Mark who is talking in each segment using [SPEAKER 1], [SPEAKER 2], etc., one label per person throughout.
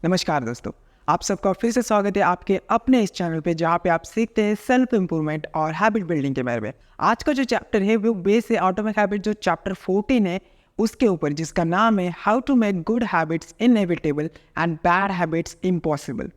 [SPEAKER 1] नमस्कार दोस्तों, आप सबका फिर से स्वागत है आपके अपने इस चैनल पे जहाँ पे आप सीखते हैं सेल्फ इम्प्रूवमेंट और हैबिट बिल्डिंग के बारे में। आज का जो चैप्टर है वो बेस है ऑटोमेटिक हैबिट जो चैप्टर 14 है उसके ऊपर, जिसका नाम है how to make good habits inevitable and bad habits impossible.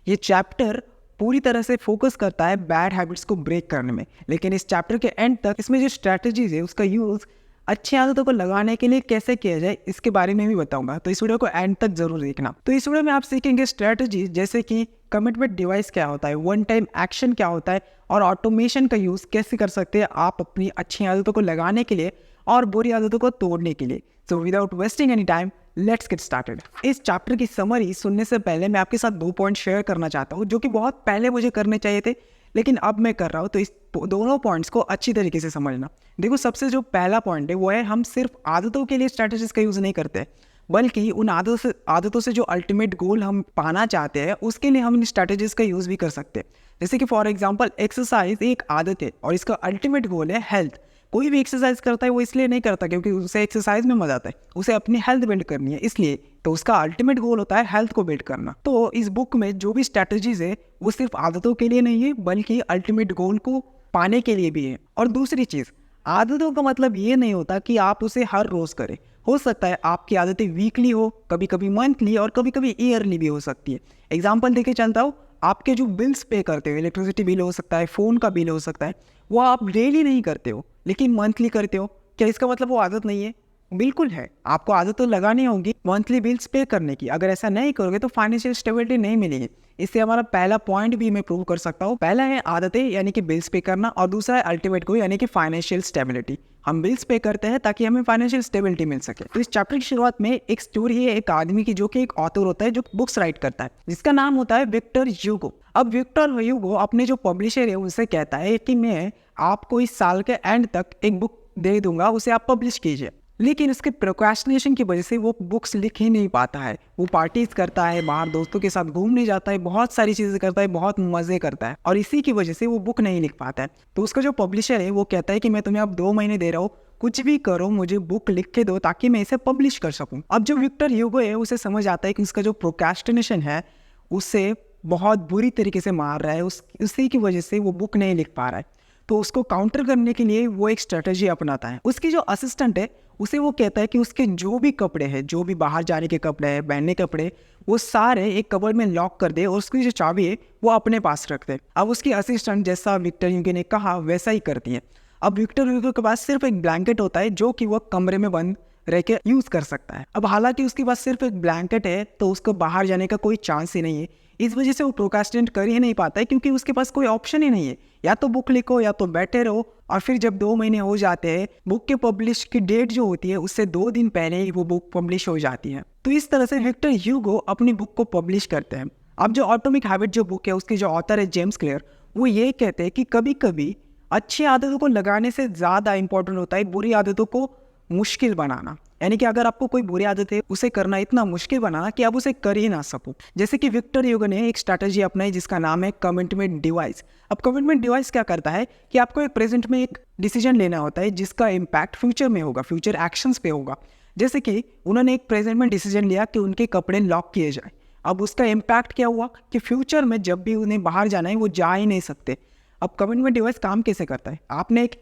[SPEAKER 1] ये चैप्टर पूरी तरह से फोकस करता है बैड हैबिट्स को ब्रेक करने में, लेकिन इस चैप्टर के एंड तक इसमें जो स्ट्रैटेजीज है उसका यूज़ अच्छी आदतों को लगाने के लिए कैसे किया जाए इसके बारे में भी बताऊंगा, तो इस वीडियो को एंड तक जरूर देखना। तो इस वीडियो में आप सीखेंगे स्ट्रेटजी जैसे कि कमिटमेंट डिवाइस क्या होता है, वन टाइम एक्शन क्या होता है और ऑटोमेशन का यूज़ कैसे कर सकते हैं आप अपनी अच्छी आदतों को लगाने के लिए और बुरी आदतों को तोड़ने के लिए। So without wasting any time let's get started. इस चैप्टर की समरी सुनने से पहले मैं आपके साथ 2 पॉइंट शेयर करना चाहता हूँ जो कि बहुत पहले मुझे करने चाहिए थे लेकिन अब मैं कर रहा हूँ, तो इस दोनों पॉइंट्स को अच्छी तरीके से समझना। देखो, सबसे जो पहला पॉइंट है वो है हम सिर्फ आदतों के लिए स्ट्रैटेजीज का यूज़ नहीं करते, बल्कि उन आदतों से जो अल्टीमेट गोल हम पाना चाहते हैं उसके लिए हम इन स्ट्रैटेजीज का यूज़ भी कर सकते हैं। जैसे कि फॉर एग्जांपल एक्सरसाइज एक आदत है और इसका अल्टीमेट गोल है हेल्थ। कोई भी एक्सरसाइज करता है वो इसलिए नहीं करता क्योंकि उसे एक्सरसाइज में मजा आता है, उसे अपनी हेल्थ बिल्ड करनी है, इसलिए तो उसका अल्टीमेट गोल होता है हेल्थ को बिल्ड करना। तो इस बुक में जो भी स्ट्रैटेजीज है वो सिर्फ आदतों के लिए नहीं है बल्कि अल्टीमेट गोल को पाने के लिए भी है। और दूसरी चीज़, आदतों का मतलब ये नहीं होता कि आप उसे हर रोज़ करें। हो सकता है आपकी आदतें वीकली हो, कभी कभी मंथली और कभी कभी ईयरली भी हो सकती है। एग्जाम्पल देके चलता हूँ, आपके जो बिल्स पे करते हो, इलेक्ट्रिसिटी बिल हो सकता है, फ़ोन का बिल हो सकता है, वो आप डेली नहीं करते हो लेकिन मंथली करते हो। क्या इसका मतलब वो आदत नहीं है? बिल्कुल है। आपको आदत तो लगानी होगी मंथली बिल्स पे करने की। अगर ऐसा नहीं करोगे तो फाइनेंशियल स्टेबिलिटी नहीं मिलेगी। इससे हमारा पहला पॉइंट भी मैं प्रूव कर सकता हूँ। पहला है आदतें यानी कि बिल्स पे करना और दूसरा है अल्टीमेट गोल यानी कि फाइनेंशियल स्टेबिलिटी। हम बिल्स पे करते हैं ताकि हमें फाइनेंशियल स्टेबिलिटी मिल सके। तो इस चैप्टर की शुरुआत में एक स्टोरी है एक आदमी की जो कि एक ऑथर होता है जो बुक्स राइट करता है, जिसका नाम होता है विक्टर ह्यूगो। अब विक्टर ह्यूगो अपने जो पब्लिशर है उनसे कहता है कि मैं आपको इस साल के एंड तक एक बुक दे दूंगा, उसे आप पब्लिश कीजिए। लेकिन उसके प्रोक्रेस्टिनेशन की वजह से वो बुक्स लिख ही नहीं पाता है। वो पार्टीज करता है, बाहर दोस्तों के साथ घूमने जाता है, बहुत सारी चीज़ें करता है, बहुत मज़े करता है और इसी की वजह से वो बुक नहीं लिख पाता है। तो उसका जो पब्लिशर है वो कहता है कि मैं तुम्हें अब 2 महीने दे रहा हूँ, कुछ भी करो, मुझे बुक लिख के दो ताकि मैं इसे पब्लिश कर सकूँ। अब जो विक्टर ह्यूगो है उसे समझ आता है कि उसका जो प्रोक्रेस्टिनेशन है उसे बहुत बुरी तरीके से मार रहा है, उसी की वजह से वो बुक नहीं लिख पा रहा है। तो उसको काउंटर करने के लिए वो एक स्ट्रेटजी अपनाता है। उसकी जो असिस्टेंट है उसे वो कहता है कि उसके जो भी कपड़े हैं, जो भी बाहर जाने के कपड़े हैं, पहनने के कपड़े, वो सारे एक कबर्ड में लॉक कर दे और उसकी जो चाबी है वो अपने पास रख दे। अब उसकी असिस्टेंट जैसा विक्टर ह्यूगो ने कहा वैसा ही करती है। अब विक्टर ह्यूगो के पास सिर्फ एक ब्लैंकेट होता है जो कि वह कमरे में बंद रह के यूज़ कर सकता है। अब हालांकि उसके पास सिर्फ एक ब्लैंकेट है तो उसको बाहर जाने का कोई चांस ही नहीं है। इस वजह से वो प्रोक्रेस्टिनेट कर ही नहीं पाता है क्योंकि उसके पास कोई ऑप्शन ही नहीं है, या तो बुक लिखो या तो बैठे रहो। और फिर जब 2 महीने हो जाते हैं, बुक के पब्लिश की डेट जो होती है उससे 2 दिन पहले ही वो बुक पब्लिश हो जाती है। तो इस तरह से विक्टर ह्यूगो अपनी बुक को पब्लिश करते हैं। अब जो एटॉमिक हैबिट जो बुक है उसके जो ऑथर है जेम्स क्लियर, वो ये कहते हैं कि कभी कभी अच्छी आदतों को लगाने से ज़्यादा इंपॉर्टेंट होता है बुरी आदतों को मुश्किल बनाना। यानी कि अगर आपको कोई बुरी आदत है उसे करना इतना मुश्किल बनाना कि आप उसे कर ही ना सको। जैसे कि विक्टर ह्यूगो ने एक स्ट्रैटेजी अपनाई जिसका नाम है कमिटमेंट डिवाइस। अब कमिटमेंट डिवाइस क्या करता है कि आपको एक प्रेजेंट में एक डिसीजन लेना होता है जिसका इम्पैक्ट फ्यूचर में होगा, फ्यूचर एक्शंस पे होगा। जैसे कि उन्होंने एक प्रेजेंट में डिसीजन लिया कि उनके कपड़े लॉक किए जाए। अब उसका इम्पैक्ट क्या हुआ कि फ्यूचर में जब भी उन्हें बाहर जाना है वो जा ही नहीं सकते। अब कमिटमेंट डिवाइस काम कैसे करता है, आपने एक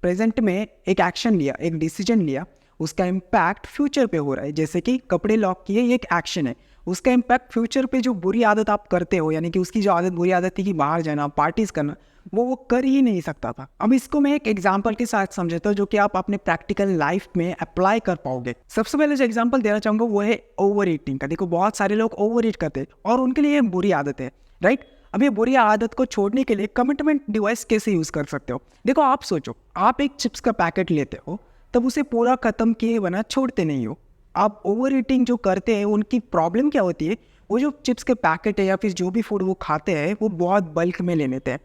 [SPEAKER 1] प्रेजेंट में एक एक्शन लिया, एक डिसीजन लिया, उसका इम्पैक्ट फ्यूचर पे हो रहा है। जैसे कि कपड़े लॉक किए, ये एक एक्शन है, उसका इम्पैक्ट फ्यूचर पे जो बुरी आदत आप करते हो, यानी कि उसकी जो आदत बुरी आदत थी कि बाहर जाना, पार्टीज करना, वो कर ही नहीं सकता था। अब इसको मैं एक एग्जांपल के साथ समझाता हूँ जो कि आप अपने प्रैक्टिकल लाइफ में अप्लाई कर पाओगे। सबसे पहले जो एग्जांपल देना चाहूँगा वो है ओवर ईटिंग का। देखो, बहुत सारे लोग ओवर ईट करते हैं और उनके लिए बुरी आदत है, राइट। अब ये बुरी आदत को छोड़ने के लिए कमिटमेंट डिवाइस कैसे यूज़ कर सकते हो? देखो, आप सोचो, आप एक चिप्स का पैकेट लेते हो तब उसे पूरा ख़त्म किए बिना छोड़ते नहीं हो। आप ओवर ईटिंग जो करते हैं उनकी प्रॉब्लम क्या होती है, वो जो चिप्स के पैकेट है या फिर जो भी फूड वो खाते हैं वो बहुत बल्क में ले लेते हैं।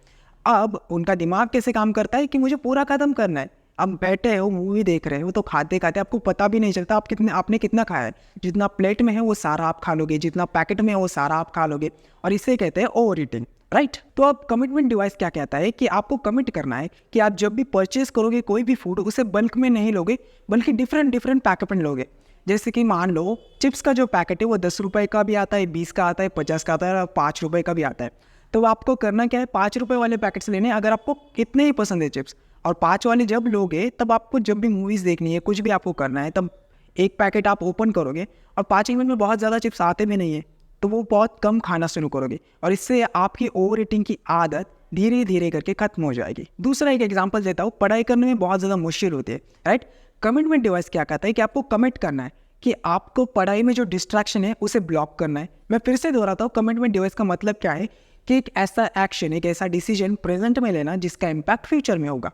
[SPEAKER 1] अब उनका दिमाग कैसे काम करता है कि मुझे पूरा ख़त्म करना है। अब बैठे हो, मूवी देख रहे हो, तो खाते खाते आपको पता भी नहीं चलता आपने कितना खाया है। जितना प्लेट में है वो सारा आप खा लोगे, जितना पैकेट में है वो सारा आप खा लोगे, और इसे कहते हैं ओवर ईटिंग, राइट। तो अब कमिटमेंट डिवाइस क्या कहता है कि आपको कमिट करना है कि आप जब भी परचेस करोगे कोई भी फूड, उसे बल्क में नहीं लोगे बल्कि डिफरेंट पैकेट में लोगे। जैसे कि मान लो चिप्स का जो पैकेट है वो 10 रुपये का भी आता है, 20 का आता है, 50 का आता है और 5 रुपये का भी आता है। तो आपको करना क्या है, 5 रुपये वाले पैकेट्स लेने हैं अगर आपको इतने ही पसंद है चिप्स। और 5 वाले जब लोगे तब आपको जब भी मूवीज़ देखनी है, कुछ भी आपको करना है, तब एक पैकेट आप ओपन करोगे और 5 मिनट में बहुत ज़्यादा चिप्स आते भी नहीं है, तो वो बहुत कम खाना शुरू करोगे और इससे आपकी ओवर ईटिंग की आदत धीरे धीरे करके खत्म हो जाएगी। दूसरा एक एग्जांपल देता हूँ, पढ़ाई करने में बहुत ज़्यादा मुश्किल होती है, राइट। कमिटमेंट डिवाइस क्या कहता है कि आपको कमिट करना है कि आपको पढ़ाई में जो डिस्ट्रैक्शन है उसे ब्लॉक करना है। मैं फिर से दोहराता हूँ, कमिटमेंट डिवाइस का मतलब क्या है कि एक ऐसा एक्शन, एक ऐसा डिसीजन प्रेजेंट में लेना जिसका इम्पैक्ट फ्यूचर में होगा।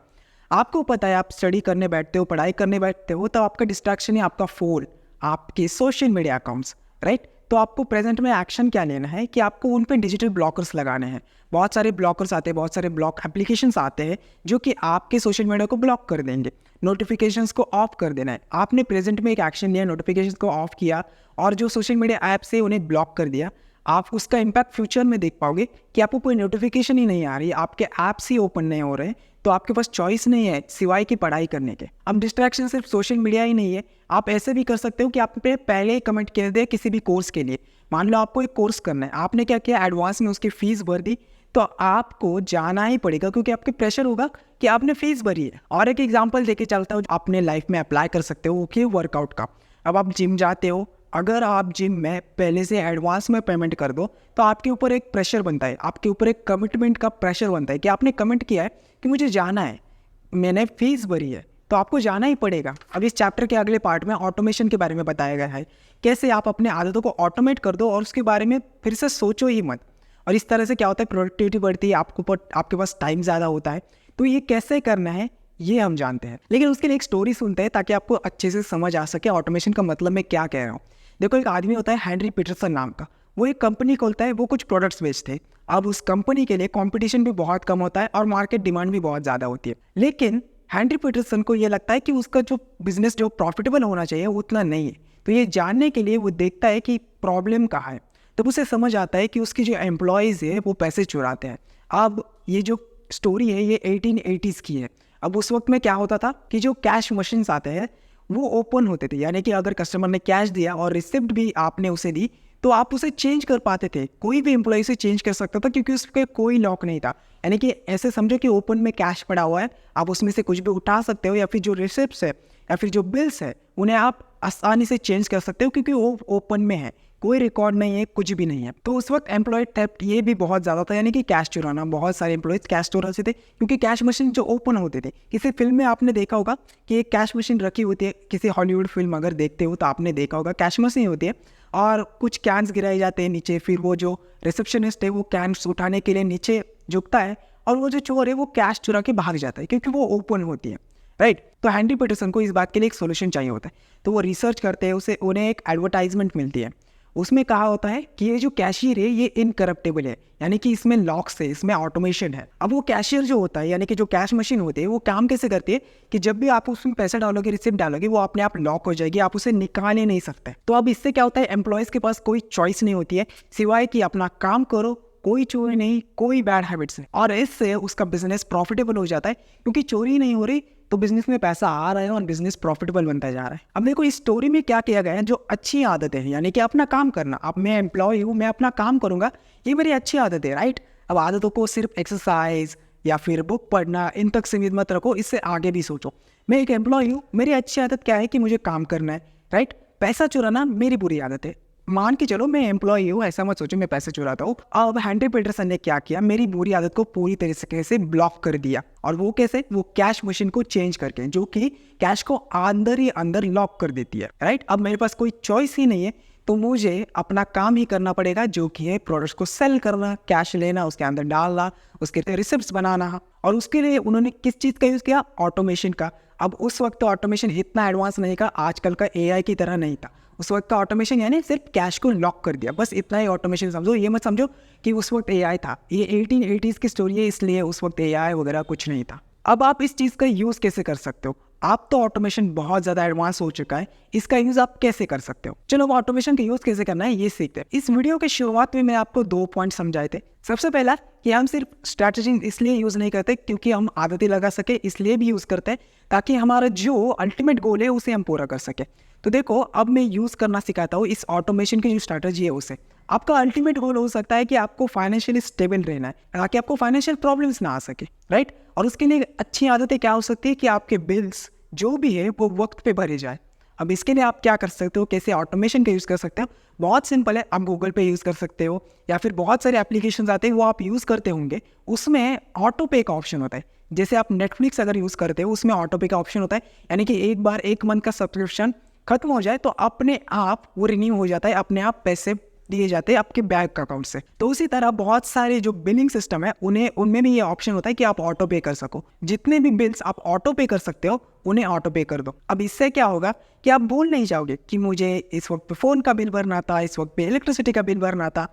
[SPEAKER 1] आपको पता है आप स्टडी करने बैठते हो, पढ़ाई करने बैठते हो, तो आपका डिस्ट्रैक्शन है आपका फ़ोन, आपके सोशल मीडिया अकाउंट्स, राइट। तो आपको प्रेजेंट में एक्शन क्या लेना है कि आपको उन पे डिजिटल ब्लॉकर्स लगाने हैं। बहुत सारे ब्लॉकर्स आते हैं, बहुत सारे ब्लॉक एप्लीकेशंस आते हैं जो कि आपके सोशल मीडिया को ब्लॉक कर देंगे। नोटिफिकेशंस को ऑफ कर देना है। आपने प्रेजेंट में एक एक्शन लिया, नोटिफिकेशंस को ऑफ किया और जो सोशल मीडिया ऐप से उन्हें ब्लॉक कर दिया, आप उसका इम्पैक्ट फ्यूचर में देख पाओगे कि आपको कोई नोटिफिकेशन ही नहीं आ रही, आपके ऐप्स ही ओपन नहीं हो रहे, तो आपके पास चॉइस नहीं है सिवाय की पढ़ाई करने के। अब डिस्ट्रैक्शन सिर्फ सोशल मीडिया ही नहीं है, आप ऐसे भी कर सकते हो कि आपने पहले ही कमेंट कर दे किसी भी कोर्स के लिए। मान लो आपको एक कोर्स करना है, आपने क्या किया, एडवांस में उसकी फीस भर दी, तो आपको जाना ही पड़ेगा क्योंकि आपके प्रेशर होगा कि आपने फीस भरी है। और एक एग्जाम्पल देके चलता हूँ, अपने लाइफ में अप्लाई कर सकते हो कि वर्कआउट का। अब आप जिम जाते हो, अगर आप जिम में पहले से एडवांस में पेमेंट कर दो तो आपके ऊपर एक प्रेशर बनता है, आपके ऊपर एक कमिटमेंट का प्रेशर बनता है कि आपने कमिट किया है कि मुझे जाना है, मैंने फीस भरी है, तो आपको जाना ही पड़ेगा। अब इस चैप्टर के अगले पार्ट में ऑटोमेशन के बारे में बताया गया है, कैसे आप अपने आदतों को ऑटोमेट कर दो और उसके बारे में फिर से सोचो ही मत। और इस तरह से क्या होता है, प्रोडक्टिविटी बढ़ती है, आपके पास टाइम ज़्यादा होता है। तो ये कैसे करना है ये हम जानते हैं, लेकिन उसके लिए एक स्टोरी सुनते हैं ताकि आपको अच्छे से समझ आ सके ऑटोमेशन का मतलब मैं क्या कह रहा हूँ। देखो, एक आदमी होता है हेनरी पीटरसन नाम का, वो एक कंपनी खोलता है, वो कुछ प्रोडक्ट्स बेचते हैं। अब उस कंपनी के लिए कंपटीशन भी बहुत कम होता है और मार्केट डिमांड भी बहुत ज़्यादा होती है। लेकिन हेनरी पीटरसन को ये लगता है कि उसका जो बिजनेस जो प्रॉफिटेबल होना चाहिए वो उतना नहीं है। तो ये जानने के लिए वो देखता है कि प्रॉब्लम कहाँ है। तब उसे समझ आता है कि उसकी जो एम्प्लॉयज़ है वो पैसे चुराते हैं। अब ये जो स्टोरी है ये 1880s की है। अब उस वक्त में क्या होता था कि जो कैश मशीन्स आते हैं वो ओपन होते थे, यानी कि अगर कस्टमर ने कैश दिया और रिसिप्ट भी आपने उसे दी तो आप उसे चेंज कर पाते थे। कोई भी एम्प्लॉय से चेंज कर सकता था क्योंकि उस पर कोई लॉक नहीं था। यानी कि ऐसे समझो कि ओपन में कैश पड़ा हुआ है, आप उसमें से कुछ भी उठा सकते हो, या फिर जो रिसिप्ट्स है या फिर जो बिल्स है उन्हें आप आसानी से चेंज कर सकते हो क्योंकि वो ओपन में है, कोई रिकॉर्ड नहीं है, कुछ भी नहीं है। तो उस वक्त एम्प्लॉय थेफ्ट ये भी बहुत ज़्यादा था, यानी कि कैश चुराना। बहुत सारे एम्प्लॉयज़ कैश चुराते थे क्योंकि कैश मशीन जो ओपन होते थे। किसी फिल्म में आपने देखा होगा कि एक कैश मशीन रखी होती है, किसी हॉलीवुड फिल्म अगर देखते हो तो आपने देखा होगा कैश मशीन होती है और कुछ कैन्स गिराए जाते हैं नीचे, फिर वो जो रिसेप्शनिस्ट है वो कैन्स उठाने के लिए नीचे झुकता है और वो जो चोर है वो कैश चुरा के भाग जाता है क्योंकि वो ओपन होती है, राइट। तो हेनरी पीटरसन को इस बात के लिए एक सोल्यूशन चाहिए होता है, तो वो रिसर्च करते हैं, उन्हें एक एडवर्टाइजमेंट मिलती है। उसमें कहा होता है कि ये जो कैशियर है ये इनकरप्टेबल है, यानी कि इसमें लॉक्स है, इसमें ऑटोमेशन है। अब वो कैशियर जो होता है, यानी कि जो कैश मशीन होती है, वो काम कैसे करती है कि जब भी आप उसमें पैसा डालोगे, रिसिप्ट डालोगे, वो अपने आप लॉक हो जाएगी, आप उसे निकाल ही नहीं सकते। तो अब इससे क्या होता है, एम्प्लॉयज़ के पास कोई चॉइस नहीं होती है सिवाय कि अपना काम करो, कोई चोरी नहीं, कोई बैड हैबिट्स नहीं, और इससे उसका बिजनेस प्रॉफिटेबल हो जाता है क्योंकि चोरी नहीं हो रही तो बिजनेस में पैसा आ रहा है और बिजनेस प्रॉफिटेबल बनता जा रहा है। अब देखो इस स्टोरी में क्या किया गया है, जो अच्छी आदतें हैं, यानी कि अपना काम करना। अब मैं एम्प्लॉय हूँ, मैं अपना काम करूँगा, ये मेरी अच्छी आदत है, राइट। अब आदतों को सिर्फ एक्सरसाइज या फिर बुक पढ़ना इन तक सीमित मत रखो, इससे आगे भी सोचो। मैं एक एम्प्लॉय हूँ, मेरी अच्छी आदत क्या है कि मुझे काम करना है, राइट। पैसा चुराना मेरी बुरी आदत है। मान के चलो मैं एम्प्लॉय हूँ, ऐसा मत सोचो मैं पैसे चुराता हूँ। अब हेनरी पीटरसन ने क्या किया, मेरी बुरी आदत को पूरी तरीके से ब्लॉक कर दिया। और वो कैसे, वो कैश मशीन को चेंज करके, जो कि कैश को अंदर ही अंदर लॉक कर देती है, राइट। अब मेरे पास कोई चॉइस ही नहीं है, तो मुझे अपना काम ही करना पड़ेगा, जो कि है प्रोडक्ट्स को सेल करना, कैश लेना, उसके अंदर डालना, उसके रिसिप्ट्स बनाना। और उसके लिए उन्होंने किस चीज़ का यूज़ किया, ऑटोमेशन का। अब उस वक्त तो ऑटोमेशन इतना एडवांस नहीं था, आजकल का AI की तरह नहीं था। उस वक्त का ऑटोमेशन यानी सिर्फ कैश को लॉक कर दिया, बस इतना ही ऑटोमेशन समझो। ये मत समझो कि उस वक्त AI था, ये 1880s की स्टोरी है, इसलिए उस वक्त AI वगैरह कुछ नहीं था। अब आप इस चीज़ का यूज़ कैसे कर सकते हो, आप तो ऑटोमेशन बहुत ज़्यादा एडवांस हो चुका है, इसका यूज़ आप कैसे कर सकते हो। चलो वो ऑटोमेशन का यूज़ कैसे करना है ये सीखते हैं। इस वीडियो के शुरुआत में मैं आपको 2 पॉइंट समझाए थे। सबसे पहला कि हम सिर्फ स्ट्रैटेजी इसलिए यूज़ नहीं करते क्योंकि हम आदतें लगा सके, इसलिए भी यूज़ करते हैं ताकि हमारा जो अल्टीमेट गोल है उसे हम पूरा कर सके। तो देखो अब मैं यूज़ करना सिखाता हूँ इस ऑटोमेशन की जो स्ट्रैटेजी है उसे। आपका अल्टीमेट गोल हो सकता है कि आपको फाइनेंशियली स्टेबल रहना है ताकि आपको फाइनेंशियल प्रॉब्लम्स ना आ सके, राइट। और उसके लिए अच्छी आदतें क्या हो सकती है कि आपके बिल्स जो भी है वो वक्त पे भरे जाए। अब इसके लिए आप क्या कर सकते हो, कैसे ऑटोमेशन का यूज़ कर सकते हो, बहुत सिंपल है। आप गूगल पे यूज़ कर सकते हो या फिर बहुत सारे एप्लीकेशन आते हैं वो आप यूज़ करते होंगे, उसमें ऑटो पे का ऑप्शन होता है। जैसे आप नेटफ्लिक्स अगर यूज़ करते हो उसमें ऑटो पे का ऑप्शन होता है, यानी कि एक बार 1 मंथ का सब्सक्रिप्शन खत्म हो जाए तो अपने आप वो रिन्यू हो जाता है, अपने आप पैसे दिए जाते हैं आपके बैंक अकाउंट से। तो उसी तरह बहुत सारे जो बिलिंग सिस्टम है उनमें भी ये ऑप्शन होता है कि आप ऑटो पे कर सको। जितने भी बिल्स आप ऑटो पे कर सकते हो उन्हें ऑटो पे कर दो। अब इससे क्या होगा कि आप भूल नहीं जाओगे कि मुझे इस वक्त पे फ़ोन का बिल भरना था, इस वक्त पे इलेक्ट्रिसिटी का बिल भरना था।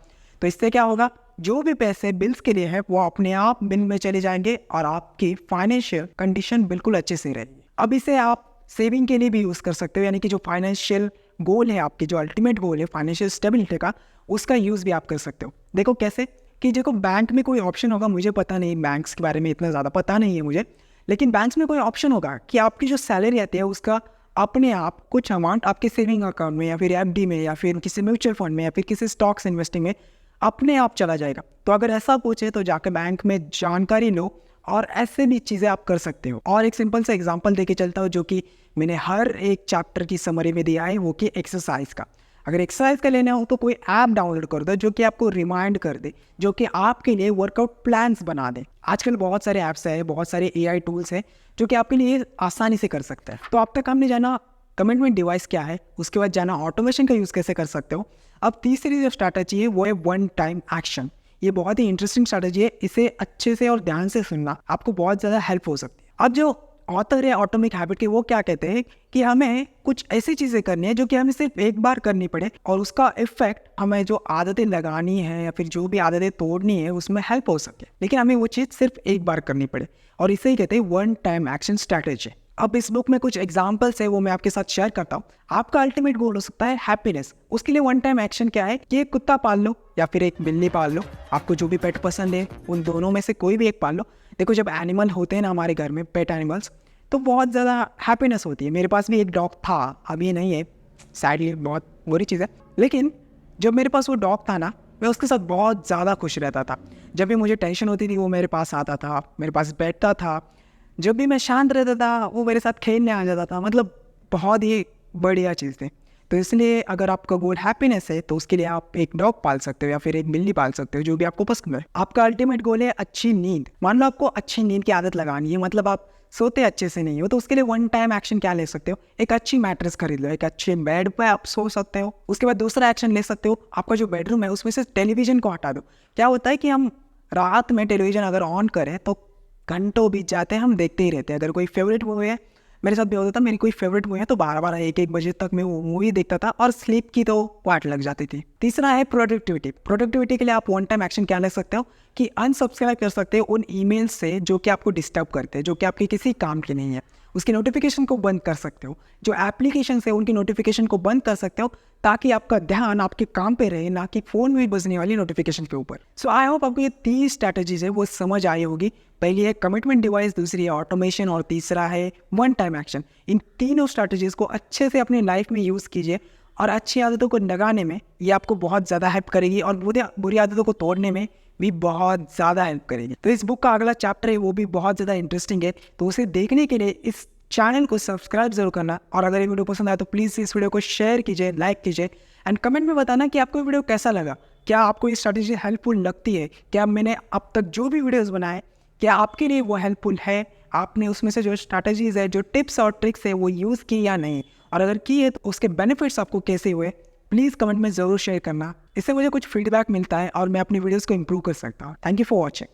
[SPEAKER 1] तो इससे क्या होगा, जो भी पैसे बिल्स के लिए है वो अपने आप बिल में चले जाएंगे और आपकी फाइनेंशियल कंडीशन बिल्कुल अच्छे से रहेगी। अब इसे आप सेविंग के लिए भी यूज़ कर सकते हो, यानी कि जो फाइनेंशियल गोल है आपके, जो अल्टीमेट गोल है फाइनेंशियल स्टेबिलिटी का, उसका यूज़ भी आप कर सकते हो। देखो कैसे कि देखो बैंक में कोई ऑप्शन होगा, मुझे पता नहीं, बैंक्स के बारे में इतना ज़्यादा पता नहीं है मुझे, लेकिन बैंक्स में कोई ऑप्शन होगा कि आपकी जो सैलरी आती है उसका अपने आप कुछ अमाउंट आपके सेविंग अकाउंट में या फिर एफडी में या फिर किसी म्यूचुअल फंड में या फिर किसी स्टॉक्स इन्वेस्टिंग में अपने आप चला जाएगा। तो अगर ऐसा कुछ है तो जाकर बैंक में जानकारी लो और ऐसे भी चीज़ें आप कर सकते हो। और एक सिंपल सा एग्जांपल देके चलता हूँ जो कि मैंने हर एक चैप्टर की समरी में दिया है, वो कि एक्सरसाइज का। अगर एक्सरसाइज का लेना हो तो कोई ऐप डाउनलोड कर दो जो कि आपको रिमाइंड कर दे, जो कि आपके लिए वर्कआउट प्लान्स बना दे। आजकल बहुत सारे ऐप्स है, बहुत सारे AI टूल्स हैं जो कि आपके लिए आसानी से कर सकते हैं। तो अब तक हमने जाना कमिटमेंट डिवाइस क्या है, उसके बाद जाना ऑटोमेशन का यूज़ कैसे कर सकते हो। अब तीसरी जो स्ट्रैटेजी है वो है वन टाइम एक्शन। ये बहुत ही इंटरेस्टिंग स्ट्रैटेजी है, इसे अच्छे से और ध्यान से सुनना, आपको बहुत ज़्यादा हेल्प हो सकती है। अब जो ऑथर है एटॉमिक हैबिट के, वो क्या कहते हैं कि हमें कुछ ऐसी चीज़ें करनी है जो कि हमें सिर्फ एक बार करनी पड़े और उसका इफेक्ट हमें जो आदतें लगानी है या फिर जो भी आदतें तोड़नी है उसमें हेल्प हो सके, लेकिन हमें वो चीज़ सिर्फ एक बार करनी पड़े, और इसे ही कहते हैं वन टाइम एक्शन स्ट्रैटेजी। अब इस बुक में कुछ एग्जाम्पल्स है वो मैं आपके साथ शेयर करता हूँ। आपका अल्टीमेट गोल हो सकता है हैप्पीनेस, उसके लिए वन टाइम एक्शन क्या है कि एक कुत्ता पाल लो या फिर एक बिल्ली पाल लो, आपको जो भी पेट पसंद है उन दोनों में से कोई भी एक पाल लो। देखो जब एनिमल होते हैं ना हमारे घर में, पेट एनिमल्स, तो बहुत ज़्यादा हैप्पीनेस होती है। मेरे पास भी एक डॉग था, अभी नहीं है, सैडली बहुत बुरी चीज़ है, लेकिन जब मेरे पास वो डॉग था ना, मैं उसके साथ बहुत ज़्यादा खुश रहता था। जब भी मुझे टेंशन होती थी वो मेरे पास आता था, मेरे पास बैठता था। जब भी मैं शांत रहता था वो मेरे साथ खेलने आ जाता था। मतलब बहुत ही बढ़िया चीज़ थी। तो इसलिए अगर आपका गोल हैप्पीनेस है तो उसके लिए आप एक डॉग पाल सकते हो या फिर एक बिल्ली पाल सकते हो, जो भी आपको पसंद है। आपका अल्टीमेट गोल है अच्छी नींद। मान लो आपको अच्छी नींद की आदत लगानी है, मतलब आप सोते अच्छे से नहीं हो, तो उसके लिए वन टाइम एक्शन क्या ले सकते हो, एक अच्छी मैट्रेस खरीद लो, एक अच्छे बेड पे आप सो सकते हो। उसके बाद दूसरा एक्शन ले सकते हो, आपका जो बेडरूम है उसमें से टेलीविज़न को हटा दो। क्या होता है कि हम रात में टेलीविज़न अगर ऑन करें तो घंटों बीत जाते हैं, हम देखते ही रहते हैं। अगर कोई फेवरेट मूवी है, मेरे साथ भी होता था, मेरी कोई फेवरेट मूवी है तो 12-12 1-1 बजे तक मैं वो मूवी देखता था और स्लीप की तो वाट लग जाती थी। तीसरा है प्रोडक्टिविटी। प्रोडक्टिविटी के लिए आप वन टाइम एक्शन क्या ले सकते हो कि अनसब्सक्राइब कर सकते हो उन ईमेल से जो कि आपको डिस्टर्ब करते हैं, जो कि आपके किसी काम के नहीं है। उसकी नोटिफिकेशन को बंद कर सकते हो। जो एप्लीकेशन है उनकी नोटिफिकेशन को बंद कर सकते हो ताकि आपका ध्यान आपके काम पे रहे, ना कि फ़ोन में बजने वाली नोटिफिकेशन के ऊपर। सो आई होप आपको ये 3 स्ट्रैटेजीज है वो समझ आई होगी। पहली है कमिटमेंट डिवाइस, दूसरी है ऑटोमेशन और तीसरा है वन टाइम एक्शन। इन तीनों स्ट्रैटेजीज को अच्छे से अपनी लाइफ में यूज़ कीजिए और अच्छी आदतों को लगाने में ये आपको बहुत ज़्यादा हेल्प करेगी और बुरी आदतों को तोड़ने में भी बहुत ज़्यादा हेल्प करेगी। तो इस बुक का अगला चैप्टर है वो भी बहुत ज़्यादा इंटरेस्टिंग है, तो उसे देखने के लिए इस चैनल को सब्सक्राइब जरूर करना। और अगर ये वीडियो पसंद आए तो प्लीज़ इस वीडियो को शेयर कीजिए, लाइक कीजिए एंड कमेंट में बताना कि आपको ये वीडियो कैसा लगा। क्या आपको ये स्ट्रैटेजी हेल्पफुल लगती है? क्या मैंने अब तक जो भी वीडियोज़ बनाए क्या आपके लिए वो हेल्पफुल है? आपने उसमें से जो स्ट्रैटेजीज़ है, जो टिप्स और ट्रिक्स है वो यूज़ की या नहीं? और अगर की है तो उसके बेनिफिट्स आपको कैसे हुए? प्लीज़ कमेंट में ज़रूर शेयर करना। इससे मुझे कुछ फीडबैक मिलता है और मैं अपनी वीडियोज़ को इम्प्रूव कर सकता हूँ। Thank you for watching.